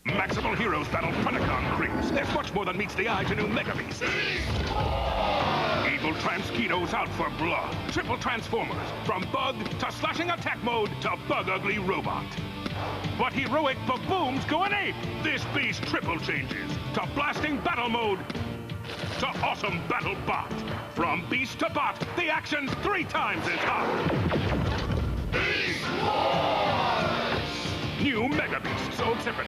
Maximal heroes battle Predacon creeps. There's much more than meets the eye to new Mega Beasts. Evil Transquitos out for blood. Triple Transformers. From bug to slashing attack mode to bug-ugly robot. But heroic B'boom's going ape. This beast triple changes. To blasting battle mode. To awesome battle bot. From beast to bot, the action's 3 times as hot. Beast Wars! New Mega Beasts sold separately.